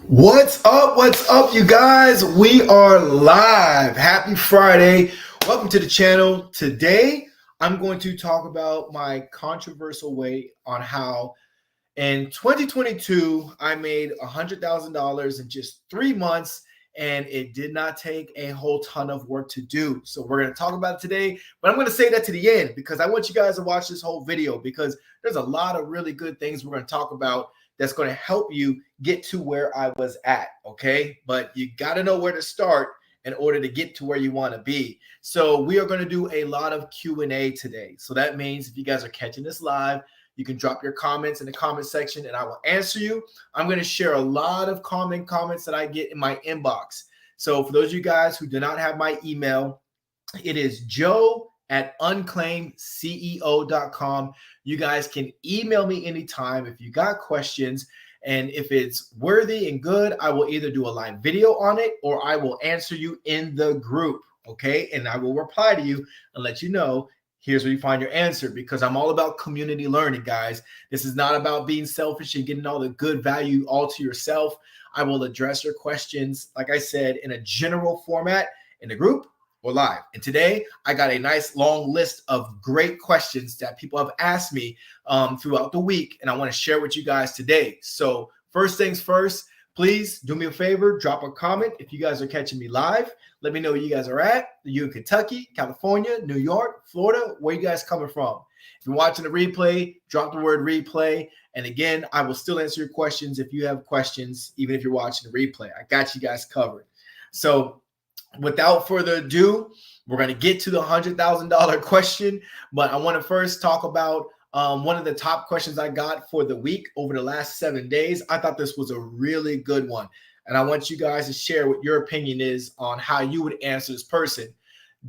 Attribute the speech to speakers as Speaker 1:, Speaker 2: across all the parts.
Speaker 1: What's up? What's up, you guys? We are live. Happy Friday. Welcome to the channel. Today, I'm going to talk about my controversial way on how in 2022, I made $100,000 in just 3 months, and it did not take a whole ton of work to do. So we're going to talk about it today, but I'm going to say that to the end because I want you guys to watch this whole video because there's a lot of really good things we're going to talk about that's going to help you get to where I was at, okay? But you got to know where to start in order to get to where you want to be. So we are going to do a lot of Q&A today. So that means if you guys are catching this live, you can drop your comments in the comment section and I will answer you. I'm going to share a lot of comments that I get in my inbox. So for those of you guys who do not have my email, it is joe@unclaimedceo.com. You guys can email me anytime if you got questions. And if it's worthy and good, I will either do a live video on it or I will answer you in the group. Okay. And I will reply to you and let you know here's where you find your answer, because I'm all about community learning, guys. This is not about being selfish and getting all the good value all to yourself. I will address your questions, like I said, in a general format in the group or live. And today I got a nice long list of great questions that people have asked me throughout the week, and I want to share with you guys today. So first things first, please do me a favor, drop a comment if you guys are catching me live. Let me know where you guys are at. Are you in Kentucky, California, New York, Florida? Where you guys coming from? If you're watching the replay, drop the word replay. And again, I will still answer your questions if you have questions, even if you're watching the replay. I got you guys covered. So without further ado, we're going to get to the $100,000 question. But I want to first talk about one of the top questions I got for the week over the last 7 days. I thought this was a really good one. And I want you guys to share what your opinion is on how you would answer this person.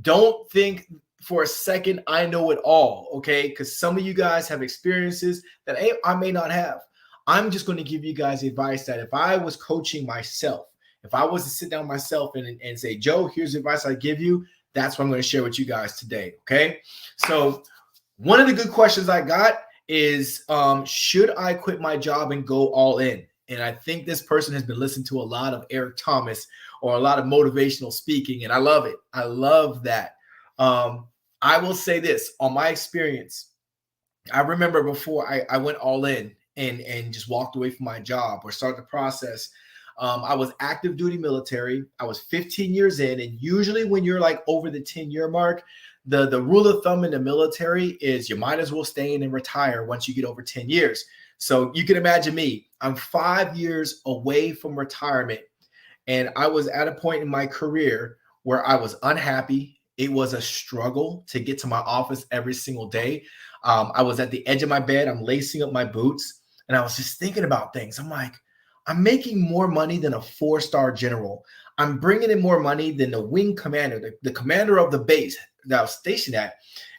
Speaker 1: Don't think for a second I know it all, okay? Because some of you guys have experiences that I may not have. I'm just going to give you guys advice that if I was coaching myself, if I was to sit down myself and say, Joe, here's the advice I give you, that's what I'm going to share with you guys today, okay? So one of the good questions I got is, should I quit my job and go all in? And I think this person has been listening to a lot of Eric Thomas or a lot of motivational speaking, and I love it. I love that. I will say this, on my experience, I remember before I went all in and just walked away from my job or started the process, I was active duty military. I was 15 years in, and usually when you're like over the 10-year mark, the rule of thumb in the military is you might as well stay in and retire once you get over 10 years. So you can imagine me, I'm 5 years away from retirement. And I was at a point in my career where I was unhappy. It was a struggle to get to my office every single day. I was at the edge of my bed. I'm lacing up my boots. And I was just thinking about things. I'm like, I'm making more money than a 4-star general. I'm bringing in more money than the wing commander, the commander of the base that I was stationed at.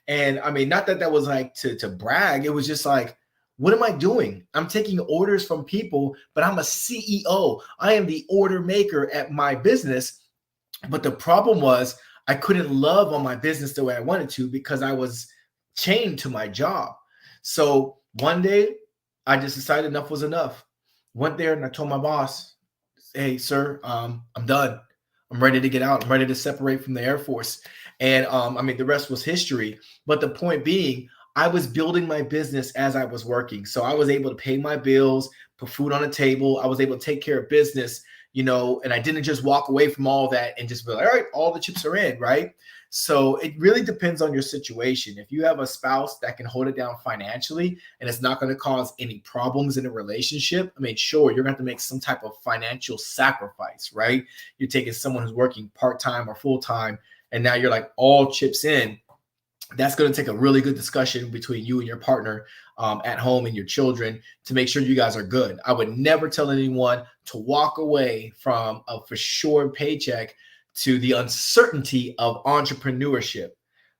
Speaker 1: And I mean, not that that was like to brag. It was just like, what am I doing? I'm taking orders from people, but I'm a CEO. I am the order maker at my business. But the problem was I couldn't love on my business the way I wanted to because I was chained to my job. So one day I just decided enough was enough. Went there and I told my boss, hey, sir, I'm done. I'm ready to get out. I'm ready to separate from the Air Force. And I mean, the rest was history. But the point being, I was building my business as I was working. So I was able to pay my bills, put food on the table. I was able to take care of business, and I didn't just walk away from all that and just be like, all right, all the chips are in, right? So it really depends on your situation. If you have a spouse that can hold it down financially and it's not going to cause any problems in a relationship, I mean, sure, you're going to have to make some type of financial sacrifice, right? You're taking someone who's working part-time or full-time, and now you're like all chips in. That's going to take a really good discussion between you and your partner at home and your children to make sure you guys are good. I would never tell anyone to walk away from a for sure paycheck to the uncertainty of entrepreneurship,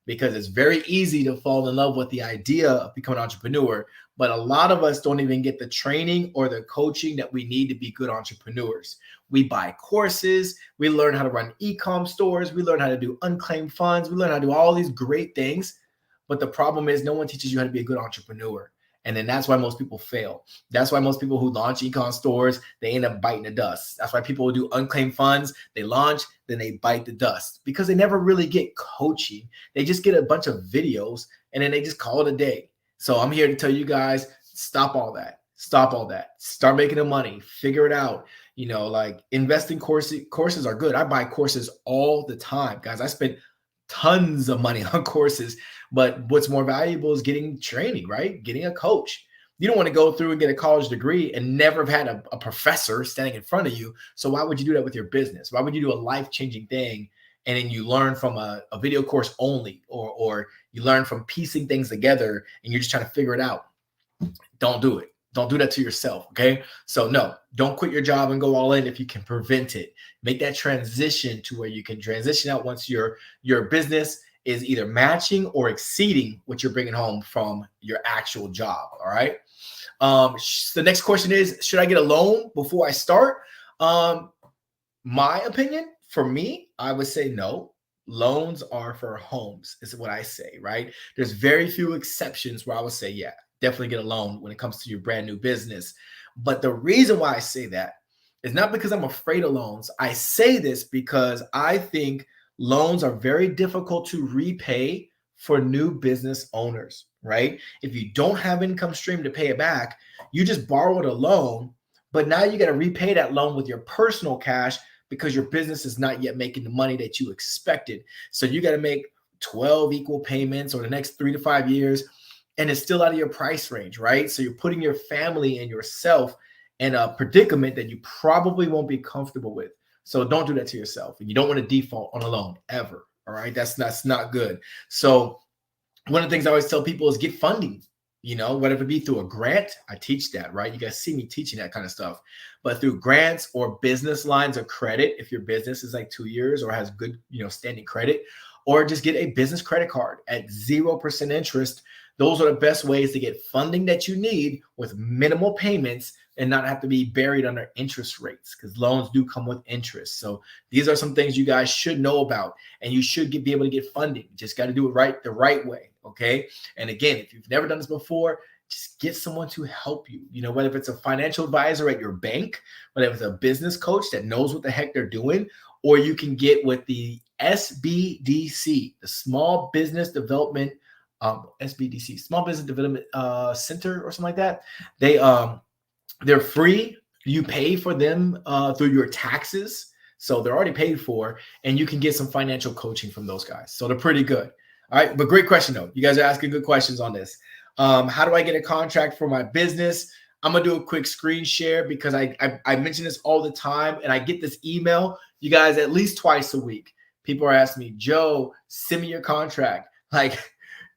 Speaker 1: because it's very easy to fall in love with the idea of becoming an entrepreneur. But a lot of us don't even get the training or the coaching that we need to be good entrepreneurs. We buy courses, we learn how to run e-com stores, we learn how to do unclaimed funds, we learn how to do all these great things. But the problem is no one teaches you how to be a good entrepreneur. And then that's why most people fail. That's why most people who launch econ stores, they end up biting the dust. That's why people who do unclaimed funds, they launch, then they bite the dust because they never really get coaching. They just get a bunch of videos and then they just call it a day. So I'm here to tell you guys, stop all that. Stop all that. Start making the money. Figure it out. Like investing courses are good. I buy courses all the time, guys. I spend tons of money on courses, but what's more valuable is getting training, right? Getting a coach. You don't want to go through and get a college degree and never have had a professor standing in front of you. So why would you do that with your business? Why would you do a life-changing thing and then you learn from a video course only, or you learn from piecing things together and you're just trying to figure it out? Don't do it. Don't do that to yourself, okay? So no, don't quit your job and go all in if you can prevent it. Make that transition to where you can transition out once your business is either matching or exceeding what you're bringing home from your actual job, all right? The next question is, should I get a loan before I start? My opinion, for me, I would say no. Loans are for homes, is what I say, right? There's very few exceptions where I would say, yeah, definitely get a loan when it comes to your brand new business. But the reason why I say that is not because I'm afraid of loans. I say this because I think loans are very difficult to repay for new business owners, right? If you don't have income stream to pay it back, you just borrowed a loan, but now you got to repay that loan with your personal cash because your business is not yet making the money that you expected. So you got to make 12 equal payments over the next 3 to 5 years, and it's still out of your price range, right? So you're putting your family and yourself in a predicament that you probably won't be comfortable with. So don't do that to yourself. And you don't want to default on a loan ever, all right? That's not good. So one of the things I always tell people is get funding, whether it be through a grant. I teach that, right? You guys see me teaching that kind of stuff. But through grants or business lines of credit, if your business is like 2 years or has good, standing credit, or just get a business credit card at 0% interest. Those are the best ways to get funding that you need with minimal payments and not have to be buried under interest rates, because loans do come with interest. So these are some things you guys should know about, and you should be able to get funding. You just got to do it the right way, okay? And again, if you've never done this before, just get someone to help you. Whether it's a financial advisor at your bank, whether it's a business coach that knows what the heck they're doing, or you can get with the SBDC, the Small Business Development SBDC, Small Business Development Center or something like that. They're free. You pay for them through your taxes. So they're already paid for, and you can get some financial coaching from those guys. So they're pretty good. All right. But great question though. You guys are asking good questions on this. How do I get a contract for my business? I'm going to do a quick screen share because I mention this all the time, and I get this email, you guys, at least twice a week. People are asking me, Joe, send me your contract. Like,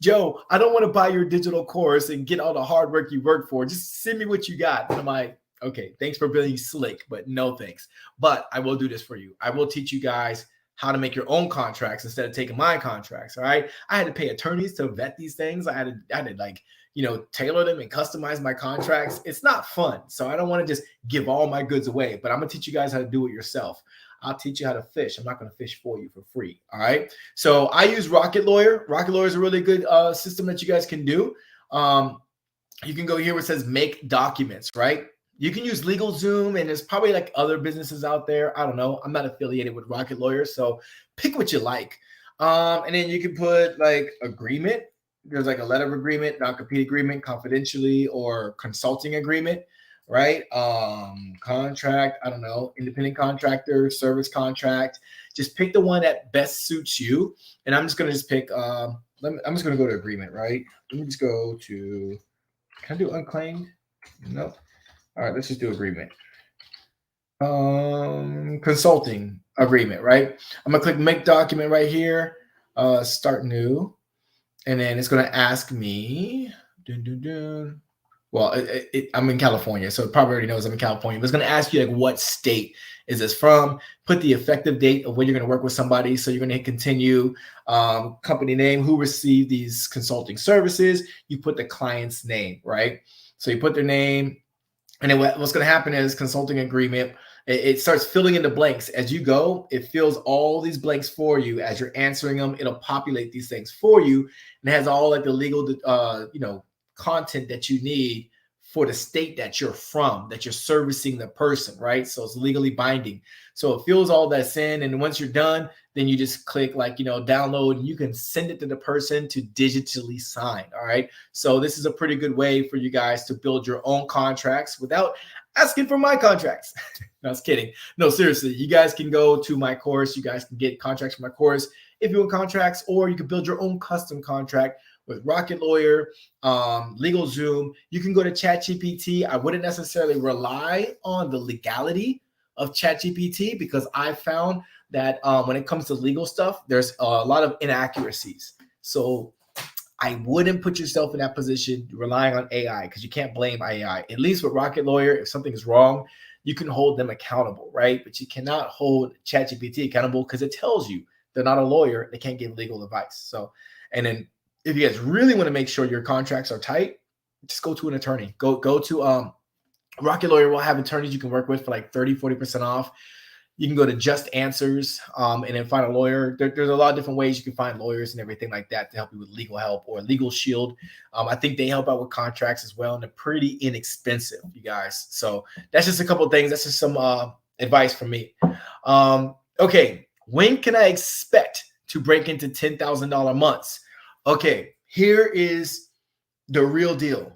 Speaker 1: Joe, I don't want to buy your digital course and get all the hard work you worked for. Just send me what you got. And I'm like, okay, thanks for being slick, but no thanks. But I will do this for you. I will teach you guys how to make your own contracts instead of taking my contracts. All right. I had to pay attorneys to vet these things. I had to tailor them and customize my contracts. It's not fun. So I don't want to just give all my goods away, but I'm going to teach you guys how to do it yourself. I'll teach you how to fish. I'm not going to fish for you for free. All right. So I use Rocket Lawyer. Rocket Lawyer is a really good system that you guys can do. You can go here where it says make documents, right? You can use LegalZoom, and there's probably like other businesses out there. I don't know. I'm not affiliated with Rocket Lawyer, so pick what you like. And then you can put like agreement. There's like a letter of agreement, non-compete agreement, confidentially, or consulting agreement, right? Contract, I don't know, independent contractor, service contract. Just pick the one that best suits you. And I'm just going to pick, I'm just going to go to agreement, right? Let me just go to, can I do unclaimed? Nope. All right, let's just do agreement. Consulting agreement, right? I'm gonna click make document right here, start new, and then it's gonna ask me, well, I'm in California, so it probably already knows I'm in California, but it's gonna ask you like what state is this from, put the effective date of when you're gonna work with somebody. So you're gonna hit continue, company name, who received these consulting services, you put the client's name, right? So you put their name. And then what's going to happen is consulting agreement, it starts filling in the blanks. As you go, it fills all these blanks for you. As you're answering them, it'll populate these things for you. And it has all like the legal, content that you need for the state that you're from, that you're servicing the person, right? So it's legally binding. So it fills all that in. And once you're done, then you just click like, download, and you can send it to the person to digitally sign. All right. So this is a pretty good way for you guys to build your own contracts without asking for my contracts. No, I was kidding. No, seriously, you guys can go to my course. You guys can get contracts from my course if you want contracts, or you can build your own custom contract with Rocket Lawyer, LegalZoom. You can go to ChatGPT. I wouldn't necessarily rely on the legality of ChatGPT, because I found that when it comes to legal stuff, there's a lot of inaccuracies. So I wouldn't put yourself in that position relying on AI, because you can't blame AI. At least with Rocket Lawyer, if something is wrong, you can hold them accountable, right? But you cannot hold ChatGPT accountable, because it tells you they're not a lawyer. They can't give legal advice. So, and then if you guys really want to make sure your contracts are tight, just go to an attorney. Go to Rocket Lawyer will have attorneys you can work with for like 30-40% off. You can go to Just Answers and then find a lawyer. There's a lot of different ways you can find lawyers and everything like that to help you with legal help, or Legal Shield. I think they help out with contracts as well, and they're pretty inexpensive, you guys. So that's just a couple of things. That's just some advice from me. Okay, when can I expect to break into $10,000 months? Okay, here is the real deal.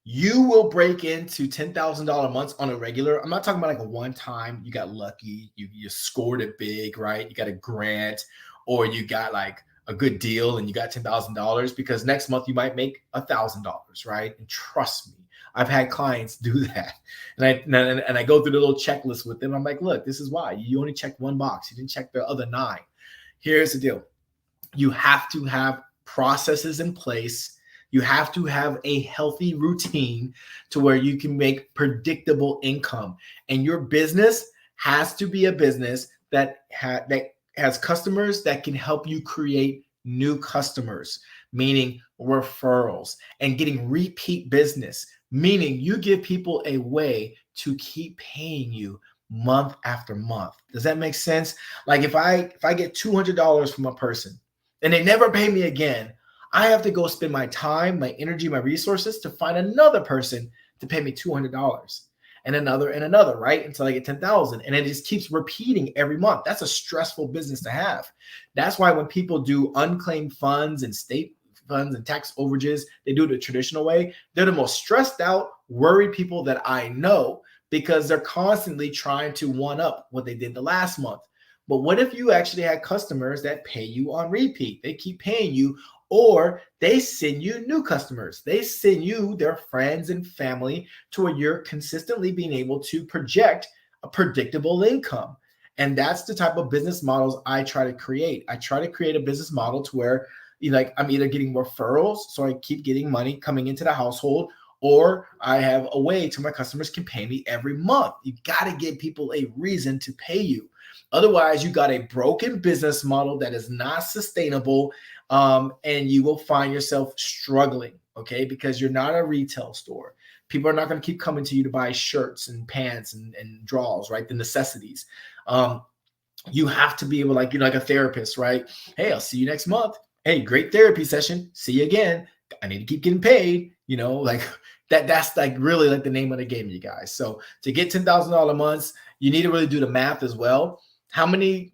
Speaker 1: You will break into $10,000 months on a regular. I'm not talking about like a one time, you got lucky, you scored it big, right? You got a grant, or you got like a good deal and you got $10,000, because next month you might make $1,000, right? And trust me, I've had clients do that. And I go through the little checklist with them. I'm like, look, this is why. You only checked one box. You didn't check the other 9. Here's the deal. You have to have processes in place. You have to have a healthy routine to where you can make predictable income. And your business has to be a business that has customers that can help you create new customers, meaning referrals, and getting repeat business, meaning you give people a way to keep paying you month after month. Does that make sense? Like if I get $200 from a person and they never pay me again, I have to go spend my time, my energy, my resources to find another person to pay me $200, and another, right? Until I get 10,000. And it just keeps repeating every month. That's a stressful business to have. That's why when people do unclaimed funds and state funds and tax overages, they do it the traditional way. They're the most stressed out, worried people that I know, because they're constantly trying to one up what they did the last month. But what if you actually had customers that pay you on repeat? They keep paying you, or they send you new customers. They send you their friends and family, to where you're consistently being able to project a predictable income. And that's the type of business models I try to create. I try to create a business model to where I'm either getting referrals, so I keep getting money coming into the household, or I have a way to my customers can pay me every month. You got to give people a reason to pay you. Otherwise, you got a broken business model that is not sustainable, and you will find yourself struggling, okay? Because you're not a retail store. People are not going to keep coming to you to buy shirts and pants and drawers, right? The necessities. You have to be able, like a therapist, right? Hey, I'll see you next month. Hey, great therapy session. See you again. I need to keep getting paid, like that's like really like the name of the game, you guys. So to get $10,000 months, you need to really do the math as well. How many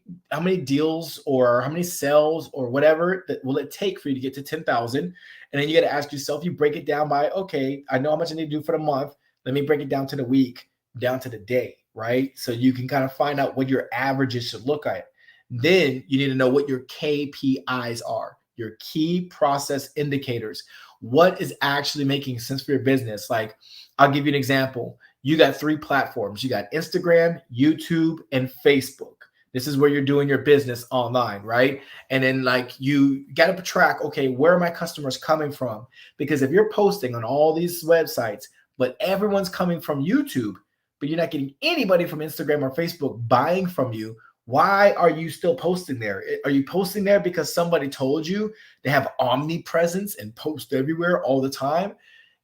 Speaker 1: deals or how many sales or whatever that will it take for you to get to 10,000? And then you got to ask yourself, you break it down by, okay, I know how much I need to do for the month. Let me break it down to the week, down to the day, right? So you can kind of find out what your averages should look like. Then you need to know what your KPIs are, your key process indicators. What is actually making sense for your business? Like, I'll give you an example. You got 3 platforms. You got Instagram, YouTube, and Facebook. This is where you're doing your business online, right? And then like you got to track, okay, where are my customers coming from? Because if you're posting on all these websites, but everyone's coming from YouTube, but you're not getting anybody from Instagram or Facebook buying from you, why are you still posting there? Are you posting there because somebody told you they have omnipresence and post everywhere all the time?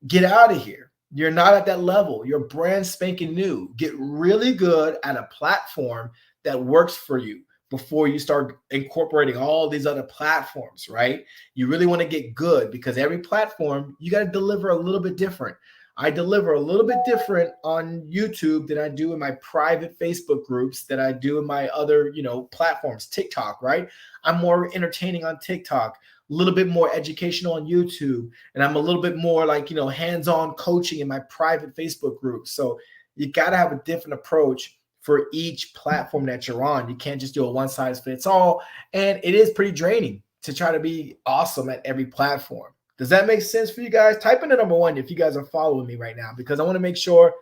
Speaker 1: Get out of here. You're not at that level. You're brand spanking new. Get really good at a platform that works for you. before you start incorporating all these other platforms, right? You really want to get good because every platform, you got to deliver a little bit different. I deliver a little bit different on YouTube than I do in my private Facebook groups, that I do in my other, platforms, TikTok, right? I'm more entertaining on TikTok, a little bit more educational on YouTube, and I'm a little bit more like, hands-on coaching in my private Facebook group. So you got to have a different approach for each platform that you're on. You can't just do a one size fits all. And it is pretty draining to try to be awesome at every platform. Does that make sense for you guys? Type in the number one if you guys are following me right now, because I want to make sure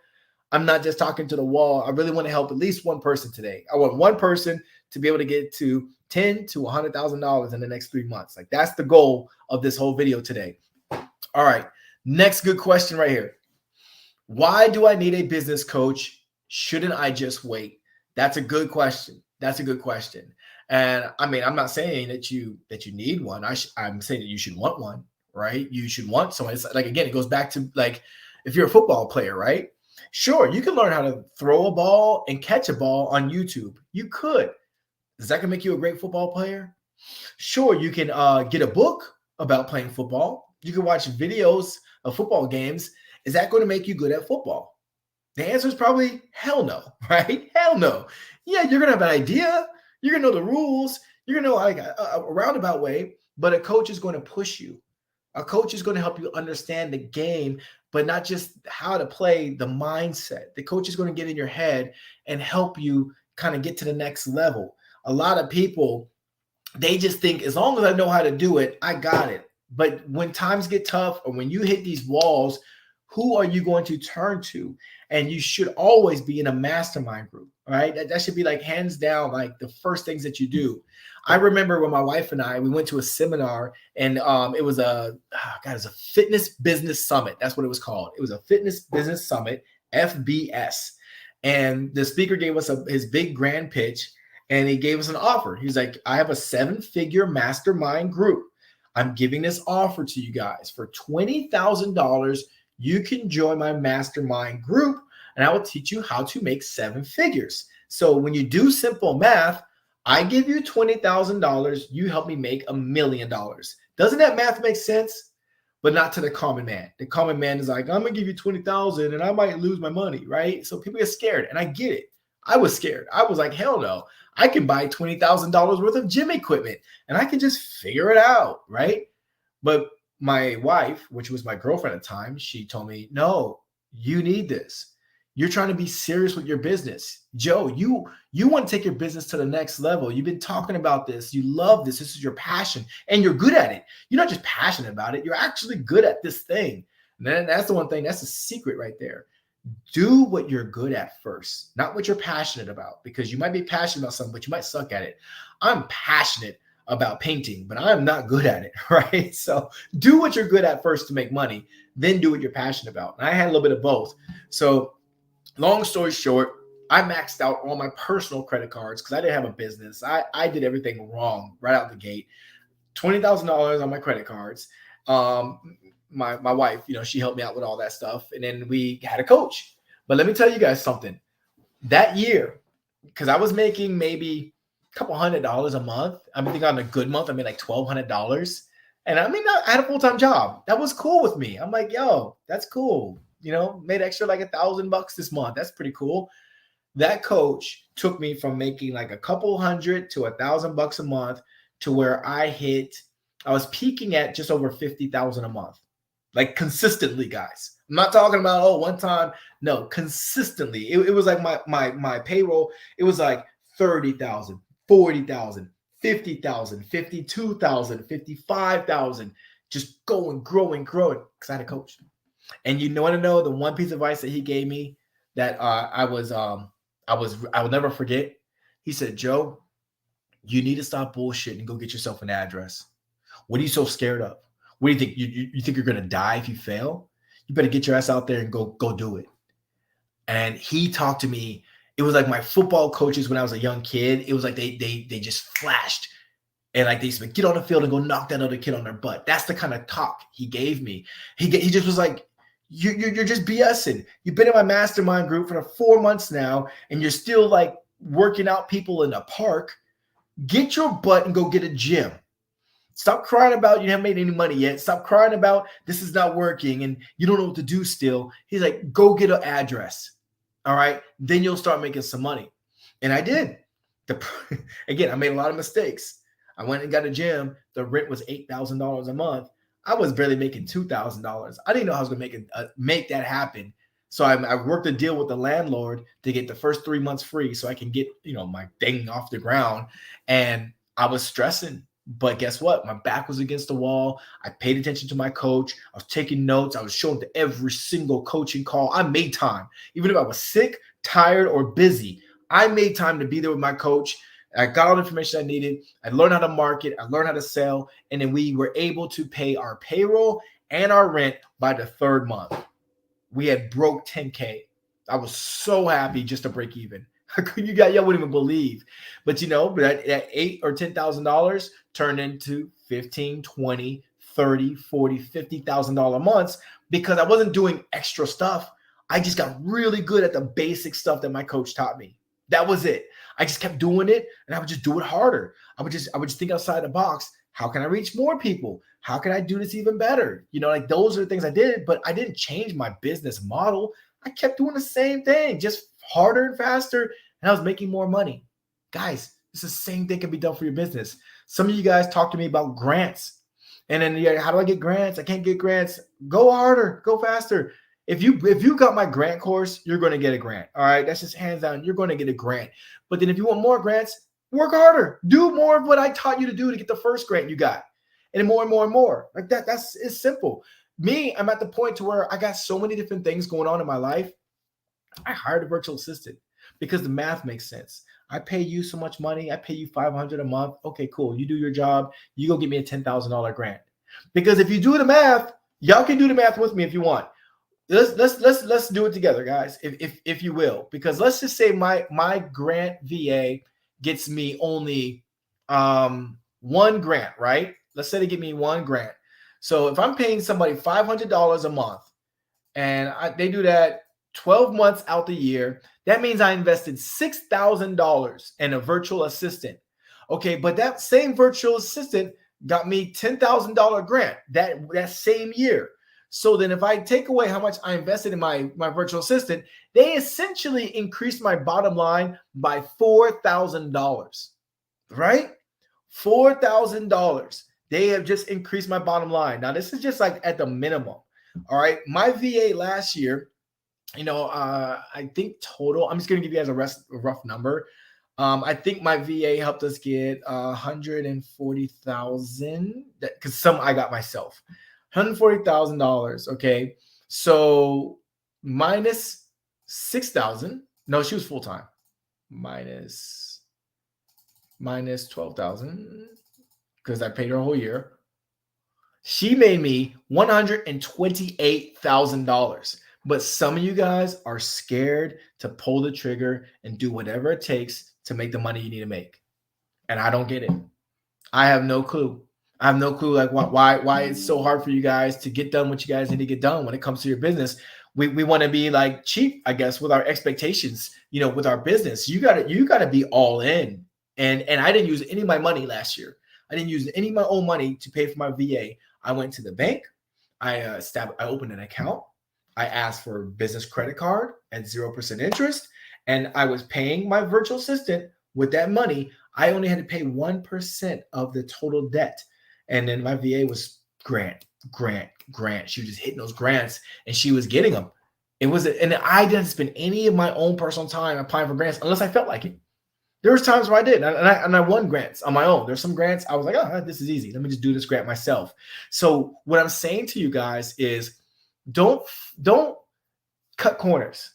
Speaker 1: I'm not just talking to the wall. I really want to help at least one person today. I want one person to be able to get to $10,000 to $100,000 in the next 3 months. Like, that's the goal of this whole video today. All right. Next good question right here. Why do I need a business coach? Shouldn't I just wait? That's a good question. That's a good question. And I mean, I'm not saying that you need one. I'm saying that you should want one, right? You should want someone. It's like, again, it goes back to like, if you're a football player, right? Sure, you can learn how to throw a ball and catch a ball on YouTube. You could. Is that gonna make you a great football player? Sure, you can get a book about playing football. You can watch videos of football games. Is that going to make you good at football? The answer is probably hell no, right? Hell no. Yeah, you're going to have an idea. You're going to know the rules. You're going to know like a roundabout way, but a coach is going to push you. A coach is going to help you understand the game, but not just how to play, the mindset. The coach is going to get in your head and help you kind of get to the next level. A lot of people, they just think as long as I know how to do it, I got it. But when times get tough or when you hit these walls, who are you going to turn to? And you should always be in a mastermind group, right? That should be like hands down, like the first things that you do. I remember when my wife and I, we went to a seminar, and it was it was a fitness business summit. That's what it was called. It was a fitness business summit, FBS. And the speaker gave us his big grand pitch, and he gave us an offer. He was like, I have a 7-figure mastermind group. I'm giving this offer to you guys for $20,000. You can join my mastermind group, and I will teach you how to make 7 figures. So when you do simple math, I give you $20,000. You help me make $1 million. Doesn't that math make sense? But not to the common man. The common man is like, I'm going to give you $20,000 and I might lose my money, right? So people get scared, and I get it. I was scared. I was like, hell no. I can buy $20,000 worth of gym equipment and I can just figure it out, right? But my wife, which was my girlfriend at the time, she told me, no, you need this. You're trying to be serious with your business. Joe, you want to take your business to the next level. You've been talking about this. You love this. This is your passion, and you're good at it. You're not just passionate about it. You're actually good at this thing. And then that's the one thing. That's the secret right there. Do what you're good at first, not what you're passionate about, because you might be passionate about something, but you might suck at it. I'm passionate about painting, but I'm not good at it, right? So do what you're good at first to make money, then do what you're passionate about. And I had a little bit of both. So long story short, I maxed out all my personal credit cards because I didn't have a business. I did everything wrong right out the gate. $20,000 on my credit cards. My wife, she helped me out with all that stuff. And then we had a coach. But let me tell you guys something. That year, because I was making maybe a couple $100 a month. I think on a good month, I made like $1,200. And I mean, I had a full-time job. That was cool with me. I'm like, yo, that's cool. Made extra like $1,000 this month. That's pretty cool. That coach took me from making like a couple hundred to $1,000 a month to where I was peaking at just over 50,000 a month. Like consistently, guys. I'm not talking about, one time. No, consistently. It was like my payroll. It was like 30,000, 40,000, 50,000, 52,000, 55,000, just growing, because I had a coach. And you want to know the one piece of advice that he gave me that I will never forget? He said, Joe, you need to stop bullshitting and go get yourself an address. What are you so scared of? What do you think? You think you're going to die if you fail? You better get your ass out there and go do it. And he talked to me. It was like my football coaches when I was a young kid. It was like they just flashed. And like they said, get on the field and go knock that other kid on their butt. That's the kind of talk he gave me. He just was like, you're just BSing. You've been in my mastermind group for 4 months now, and you're still like working out people in a park. Get your butt and go get a gym. Stop crying about you haven't made any money yet. Stop crying about this is not working and you don't know what to do still. He's like, go get an address. All right. Then you'll start making some money. And I did. Again, I made a lot of mistakes. I went and got a gym. The rent was $8,000 a month. I was barely making $2,000. I didn't know I was going to make that happen. So I worked a deal with the landlord to get the first 3 months free so I can get, my thing off the ground. And I was stressing. But guess what? My back was against the wall. I paid attention to my coach. I was taking notes. I was showing to every single coaching call. I made time. Even if I was sick, tired, or busy, I made time to be there with my coach. I got all the information I needed. I learned how to market. I learned how to sell. And then we were able to pay our payroll and our rent by the third month. We had broke 10K. I was so happy just to break even. Y'all wouldn't even believe. But that $8,000 or $10,000 turned into 15, 20, 30, 40, $50,000 months because I wasn't doing extra stuff. I just got really good at the basic stuff that my coach taught me. That was it. I just kept doing it and I would just do it harder. I would just think outside the box. How can I reach more people? How can I do this even better? Those are the things I did, but I didn't change my business model. I kept doing the same thing, just harder and faster, and I was making more money. Guys, it's the same thing can be done for your business. Some of you guys talk to me about grants. And then how do I get grants? I can't get grants. Go harder, go faster. If you got my grant course, you're going to get a grant. All right. That's just hands down. You're going to get a grant. But then if you want more grants, work harder. Do more of what I taught you to do to get the first grant you got. And then more and more and more. Like that. It's simple. Me, I'm at the point to where I got so many different things going on in my life. I hired a virtual assistant because the math makes sense. I pay you so much money. I pay you $500 a month. Okay, cool. You do your job. You go get me a $10,000 grant. Because if you do the math, y'all can do the math with me if you want. Let's do it together, guys, if you will. Because let's just say my grant VA gets me only one grant, right? Let's say they give me one grant. So if I'm paying somebody $500 a month and they do that 12 months out the year, that means I invested $6,000 in a virtual assistant. Okay, but that same virtual assistant got me $10,000 grant that same year. So then if I take away how much I invested in my virtual assistant, they essentially increased my bottom line by $4,000, right? $4,000. They have just increased my bottom line. Now, this is just like at the minimum. All right. My VA last year, I think total, I'm just going to give you guys a rough number. I think my VA helped us get $140,000 because some I got myself. $140,000. Okay. So minus 6,000. No, she was full time. Minus 12,000 because I paid her a whole year. She made me $128,000. But some of you guys are scared to pull the trigger and do whatever it takes to make the money you need to make. And I don't get it. I have no clue. I have no clue like why it's so hard for you guys to get done what you guys need to get done when it comes to your business. We want to be like cheap, I guess, with our expectations, with our business. You gotta be all in. And I didn't use any of my money last year. I didn't use any of my own money to pay for my VA. I went to the bank. I opened an account. I asked for a business credit card at 0% interest, and I was paying my virtual assistant with that money. I only had to pay 1% of the total debt. And then my VA was grant. She was just hitting those grants and she was getting them. And I didn't spend any of my own personal time applying for grants unless I felt like it. There was times where I did, and I won grants on my own. There's some grants I was like, oh, this is easy. Let me just do this grant myself. So what I'm saying to you guys is don't cut corners.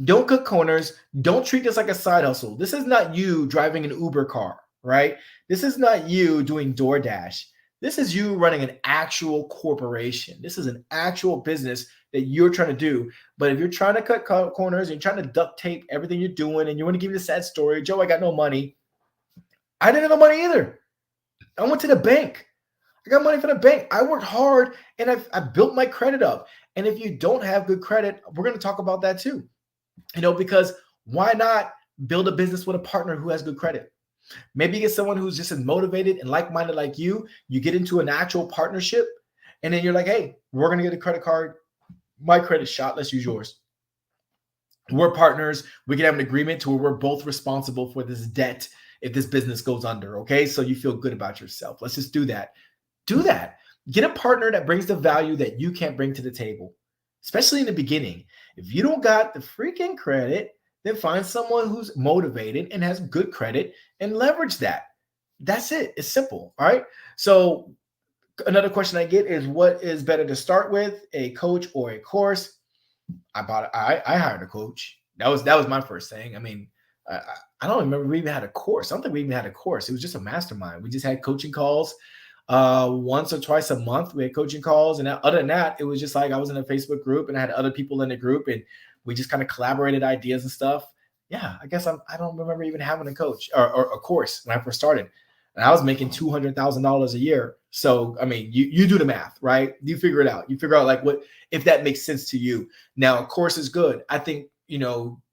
Speaker 1: Don't cut corners. Don't treat this like a side hustle. This is not you driving an Uber car, right? This is not you doing DoorDash. This is you running an actual corporation. This is an actual business that you're trying to do. But if you're trying to cut corners and you're trying to duct tape everything you're doing and you want to give me the sad story, Joe, I got no money. I didn't have no money either. I went to the bank. I got money from the bank. I worked hard and I built my credit up. And if you don't have good credit, we're going to talk about that too. Because why not build a business with a partner who has good credit? Maybe you get someone who's just as motivated and like-minded like you. You get into an actual partnership, and then you're like, hey, we're going to get a credit card. My credit shot. Let's use yours. We're partners. We can have an agreement to where we're both responsible for this debt if this business goes under. Okay. So you feel good about yourself. Let's just do that. Do that. Get a partner that brings the value that you can't bring to the table, especially in the beginning. If you don't got the freaking credit, then find someone who's motivated and has good credit and leverage that. That's it. It's simple. All right. So another question I get is, what is better to start with, a coach or a course? I hired a coach. That was my first thing. I mean, I don't remember we even had a course. I don't think we even had a course. It was just a mastermind. We just had coaching calls once or twice a month. We had coaching calls, and other than that, it was just like I was in a Facebook group and I had other people in the group, and we just kind of collaborated ideas and stuff. Yeah, I guess I don't remember even having a coach or a course when I first started. And I was making $200,000 a year. So, I mean, you do the math, right? You figure it out. You figure out like what, if that makes sense to you. Now, a course is good. I think,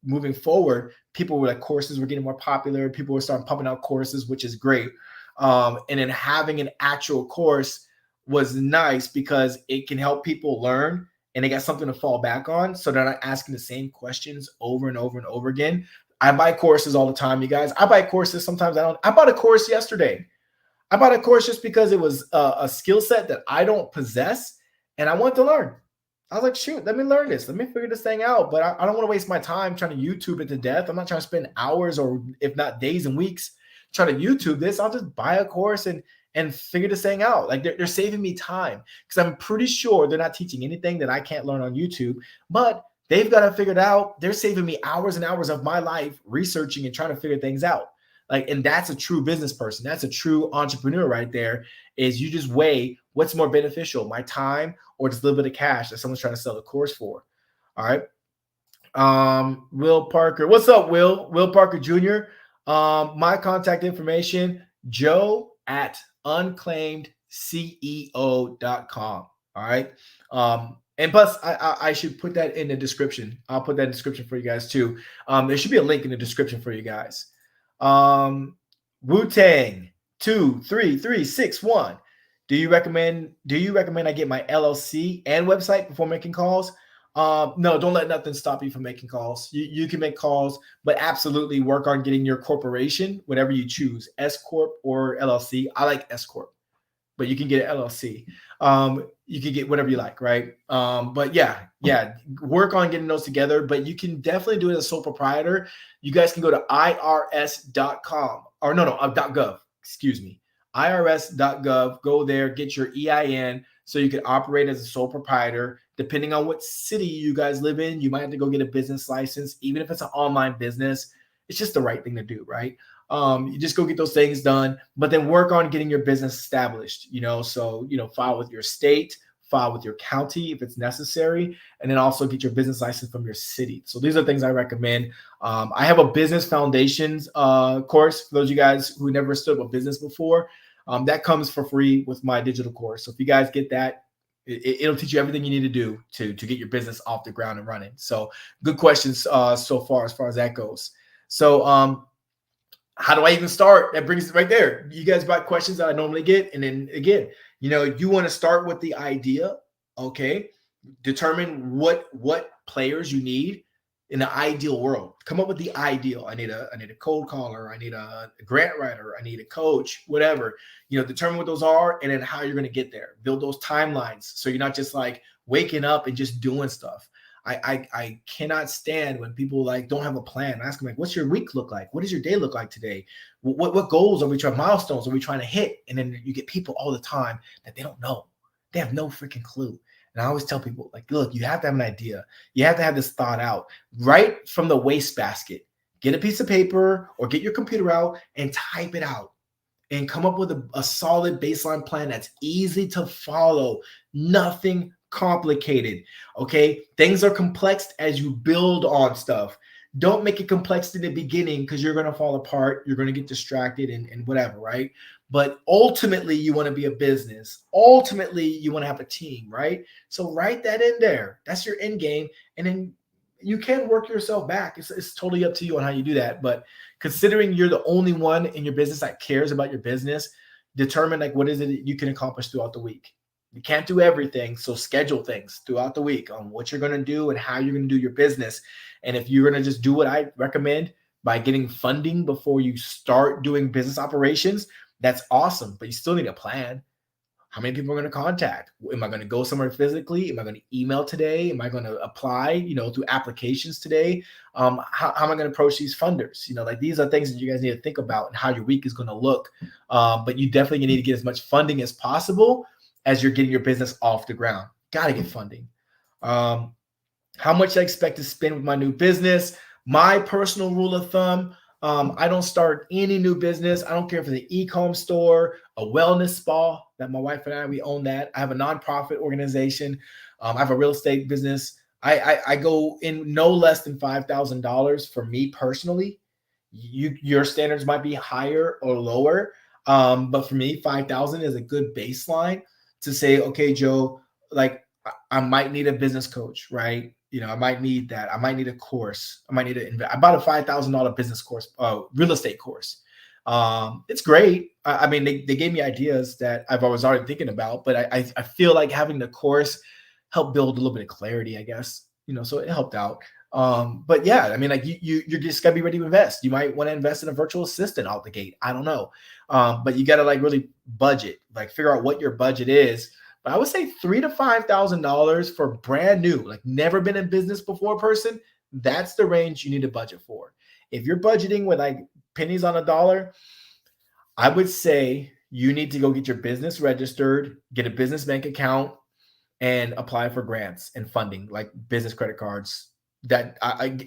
Speaker 1: moving forward, people were like, courses were getting more popular. People were starting pumping out courses, which is great. And then having an actual course was nice because it can help people learn and they got something to fall back on. So they're not asking the same questions over and over and over again. I buy courses all the time, you guys. I buy courses. Sometimes I don't. I bought a course yesterday. I bought a course just because it was a skill set that I don't possess and I want to learn. I was like, shoot, let me learn this. Let me figure this thing out. But I don't want to waste my time trying to YouTube it to death. I'm not trying to spend hours or if not days and weeks trying to YouTube this. I'll just buy a course and figure this thing out. Like they're saving me time because I'm pretty sure they're not teaching anything that I can't learn on YouTube, but they've got to figure it out. They're saving me hours and hours of my life researching and trying to figure things out. Like, and that's a true business person. That's a true entrepreneur right there. Is you just weigh what's more beneficial, my time or just a little bit of cash that someone's trying to sell a course for. All right. Will Parker. What's up, Will? Will Parker Jr. My contact information, Joe at unclaimedceo.com. All right. And plus, I should put that in the description. I'll put that in the description for you guys too. There should be a link in the description for you guys. Wu-Tang 23361. Do you recommend I get my LLC and website before making calls? No, don't let nothing stop you from making calls. You can make calls, but absolutely work on getting your corporation, whatever you choose, S Corp or LLC. I like S Corp, but you can get an LLC. You can get whatever you like, right? But yeah, work on getting those together, but you can definitely do it as a sole proprietor. You guys can go to irs.com or .gov, excuse me, irs.gov, go there, get your EIN so you can operate as a sole proprietor. Depending on what city you guys live in, you might have to go get a business license, even if it's an online business. It's just the right thing to do, right? You just go get those things done, but then work on getting your business established, so, file with your state, file with your county if it's necessary, and then also get your business license from your city. So these are things I recommend. I have a business foundations course for those of you guys who never stood up a business before. That comes for free with my digital course. So if you guys get that, it'll teach you everything you need to do to get your business off the ground and running. So good questions so far as that goes. So how do I even start? That brings it right there. You guys got questions that I normally get. And then again, you want to start with the idea. Okay. Determine what players you need in the ideal world. Come up with the ideal. I need a cold caller. I need a grant writer. I need a coach, whatever, determine what those are and then how you're going to get there. Build those timelines. So you're not just like waking up and just doing stuff. I cannot stand when people don't have a plan. I ask them what's your week look like? What does your day look like today? What goals are we trying, milestones are we trying to hit? And then you get people all the time that they don't know. They have no freaking clue. And I always tell people look, you have to have an idea. You have to have this thought out right from the wastebasket. Get a piece of paper or get your computer out and type it out and come up with a solid baseline plan that's easy to follow. Nothing complicated. Okay. Things are complex as you build on stuff. Don't make it complex in the beginning because you're going to fall apart. You're going to get distracted and whatever. Right. But ultimately you want to be a business. Ultimately you want to have a team. Right. So write that in there. That's your end game. And then you can work yourself back. It's totally up to you on how you do that. But considering you're the only one in your business that cares about your business, determine like what is it that you can accomplish throughout the week. You can't do everything, so schedule things throughout the week on what you're going to do and how you're going to do your business. And if you're going to just do what I recommend by getting funding before you start doing business operations, that's awesome. But you still need a plan. How many people are going to contact? Am I going to go somewhere physically? Am I going to email today? Am I going to apply, through applications today? How am I going to approach these funders? Like these are things that you guys need to think about and how your week is going to look. But you definitely need to get as much funding as possible as you're getting your business off the ground. Got to get funding. How much I expect to spend with my new business. My personal rule of thumb, I don't start any new business. I don't care if it's an e-com store, a wellness spa that my wife and we own that. I have a nonprofit organization. I have a real estate business. I go in no less than $5,000 for me personally. Your standards might be higher or lower. But for me, 5,000 is a good baseline to say, okay, Joe, like I might need a business coach, right? I might need that. I might need a course. I might need to invest. I bought a $5,000 business course, real estate course. It's great. I mean, they gave me ideas that I was already thinking about, but I feel like having the course helped build a little bit of clarity, I guess, so it helped out. But yeah, I mean, like you're just gotta be ready to invest. You might want to invest in a virtual assistant out the gate. I don't know. But you got to like really budget, like figure out what your budget is. But I would say $3,000 to $5,000 for brand new, like never been in business before person. That's the range you need to budget for. If you're budgeting with like pennies on a dollar, I would say you need to go get your business registered, get a business bank account, and apply for grants and funding, like business credit cards that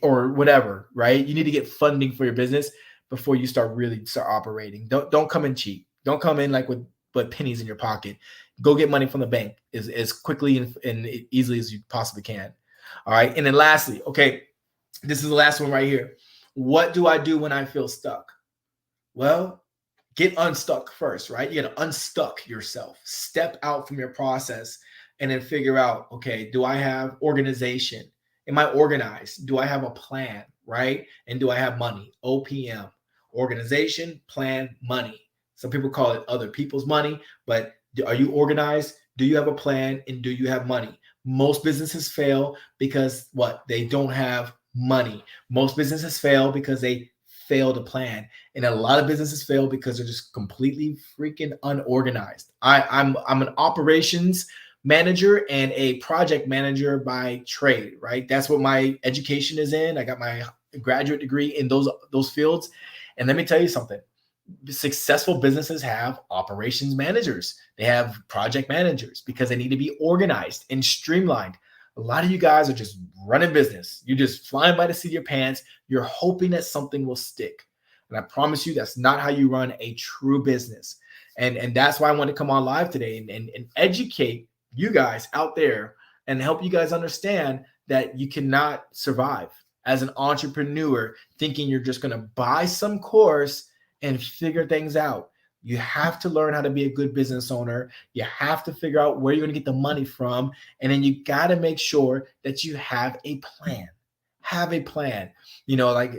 Speaker 1: or whatever, right? You need to get funding for your business before you start operating. Don't come in cheap. Don't come in like with pennies in your pocket. Go get money from the bank as quickly and easily as you possibly can. All right. And then lastly, okay, this is the last one right here. What do I do when I feel stuck? Well, get unstuck first, right? You got to unstuck yourself. Step out from your process and then figure out, okay, do I have organization? Am I organized? Do I have a plan, right? And do I have money? OPM, organization, plan, money. Some people call it other people's money, but are you organized? Do you have a plan? And do you have money? Most businesses fail because what? They don't have money. Most businesses fail because they fail to plan. And a lot of businesses fail because they're just completely freaking unorganized. I'm an operations manager and a project manager by trade, right? That's what my education is in. I got my graduate degree in those fields. And let me tell you something. Successful businesses have operations managers. They have project managers because they need to be organized and streamlined. A lot of you guys are just running business. You're just flying by the seat of your pants. You're hoping that something will stick. And I promise you, that's not how you run a true business. And that's why I want to come on live today and educate you guys out there and help you guys understand that you cannot survive as an entrepreneur thinking you're just going to buy some course and figure things out. You have to learn how to be a good business owner. You have to figure out where you're going to get the money from. And then you got to make sure that you have a plan. Have a plan. Like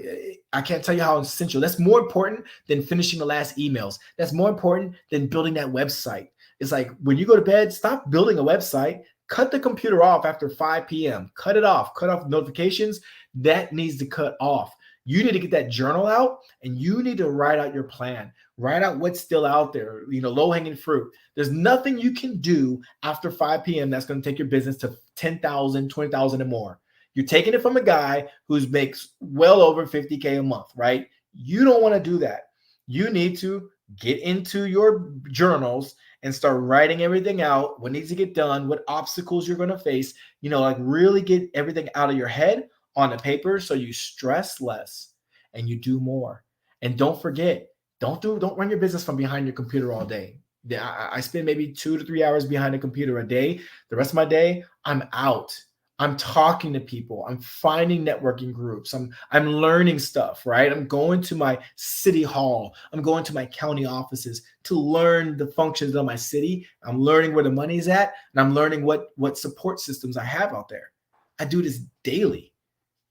Speaker 1: I can't tell you how essential. That's more important than finishing the last emails. That's more important than building that website. It's like when you go to bed, stop building a website. Cut the computer off after 5 p.m. Cut it off. Cut off notifications. That needs to cut off. You need to get that journal out and you need to write out your plan. Write out what's still out there, low-hanging fruit. There's nothing you can do after 5 p.m. that's going to take your business to 10,000, 20,000 and more. You're taking it from a guy who makes well over 50K a month, right? You don't want to do that. You need to get into your journals and start writing everything out, what needs to get done, what obstacles you're going to face, like really get everything out of your head on the paper so you stress less and you do more. And don't forget, don't run your business from behind your computer all day. I spend maybe 2 to 3 hours behind a computer a day. The rest of my day, I'm out. I'm talking to people. I'm finding networking groups. I'm learning stuff, right? I'm going to my city hall. I'm going to my county offices to learn the functions of my city. I'm learning where the money's at, and I'm learning what support systems I have out there. I do this daily.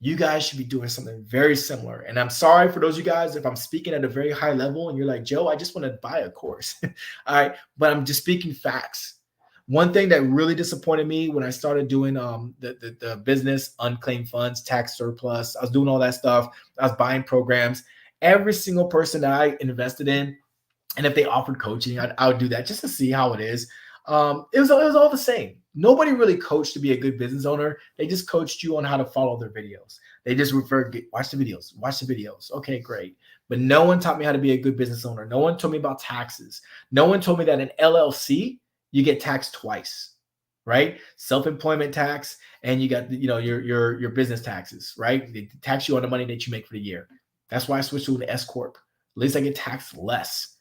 Speaker 1: you guys should be doing something very similar. And I'm sorry for those of you guys if I'm speaking at a very high level and you're like, Joe, I just want to buy a course. All right. But I'm just speaking facts. One thing that really disappointed me when I started doing the business, unclaimed funds, tax surplus, I was doing all that stuff. I was buying programs. Every single person that I invested in, and if they offered coaching, I would do that just to see how it is. It was all the same. Nobody really coached to be a good business owner. They just coached you on how to follow their videos. They just referred, watch the videos. Okay, great. But no one taught me how to be a good business owner. No one told me about taxes. No one told me that an LLC, you get taxed twice, right? Self-employment tax, and you got your business taxes, right? They tax you on the money that you make for the year. That's why I switched to an S corp. At least I get taxed less.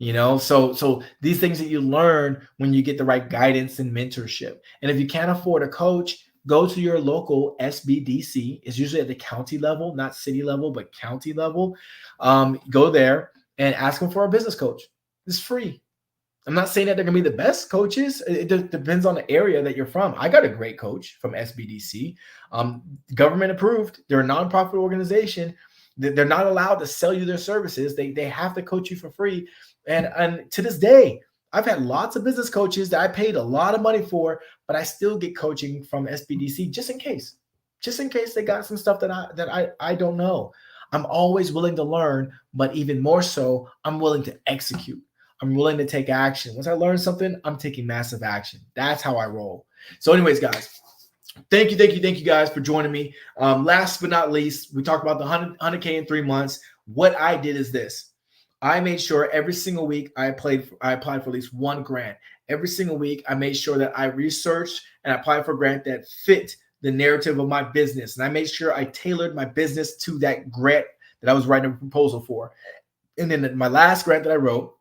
Speaker 1: So these things that you learn when you get the right guidance and mentorship. And if you can't afford a coach, go to your local SBDC. It's usually at the county level, not city level, but county level. Go there and ask them for a business coach. It's free. I'm not saying that they're going to be the best coaches. It depends on the area that you're from. I got a great coach from SBDC, government approved. They're a nonprofit organization. They're not allowed to sell you their services. They have to coach you for free. And to this day, I've had lots of business coaches that I paid a lot of money for, but I still get coaching from SBDC just in case they got some stuff that I don't know. I'm always willing to learn, but even more so, I'm willing to execute. I'm willing to take action. Once I learn something, I'm taking massive action. That's how I roll. So anyways, guys, thank you guys for joining me. Last but not least, we talked about the 100K in 3 months. What I did is this. I made sure every single week I applied for at least one grant. Every single week, I made sure that I researched and applied for a grant that fit the narrative of my business. And I made sure I tailored my business to that grant that I was writing a proposal for. And then my last grant that I wrote,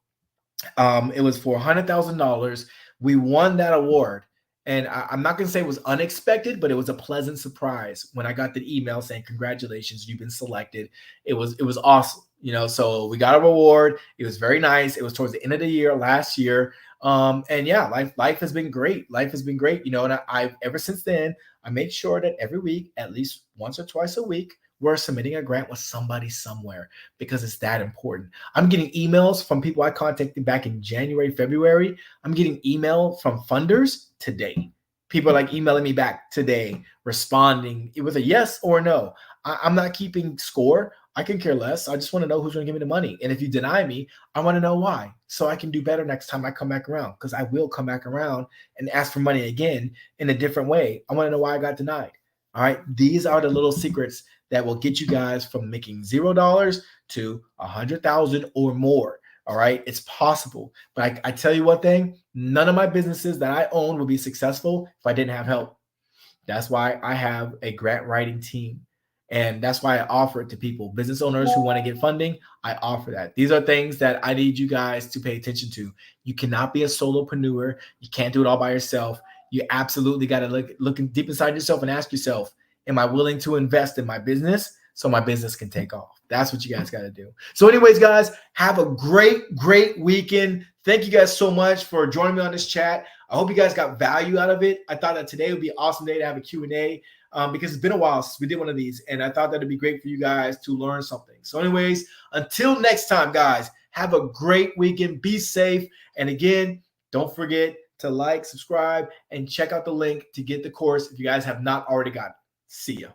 Speaker 1: it was for $100,000. We won that award. And I'm not going to say it was unexpected, but it was a pleasant surprise when I got the email saying, congratulations, you've been selected. It was awesome. So we got a reward. It was very nice. It was towards the end of the year, last year. And yeah, life has been great. Life has been great. And I've ever since then, I make sure that every week, at least once or twice a week, we're submitting a grant with somebody somewhere because it's that important. I'm getting emails from people I contacted back in January, February. I'm getting email from funders today. People are like emailing me back today, responding with a yes or no. I'm not keeping score. I can care less. I just want to know who's going to give me the money. And if you deny me, I want to know why, so I can do better next time I come back around, because I will come back around and ask for money again in a different way. I want to know why I got denied. All right. These are the little secrets that will get you guys from making $0 to 100,000 or more. All right. It's possible. But I tell you one thing, none of my businesses that I own would be successful if I didn't have help. That's why I have a grant writing team. And that's why I offer it to people, business owners who want to get funding. I offer that. These are things that I need you guys to pay attention to. You cannot be a solopreneur. You can't do it all by yourself. You absolutely got to look deep inside yourself and ask yourself, am I willing to invest in my business so my business can take off? That's what you guys got to do. So anyways, guys, have a great weekend. Thank you guys so much for joining me on this chat. I hope you guys got value out of it. I thought that today would be an awesome day to have a Q&A. Because it's been a while since we did one of these, and I thought that it'd be great for you guys to learn something. So anyways, until next time, guys, have a great weekend. Be safe. And again, don't forget to like, subscribe, and check out the link to get the course if you guys have not already got it. See ya.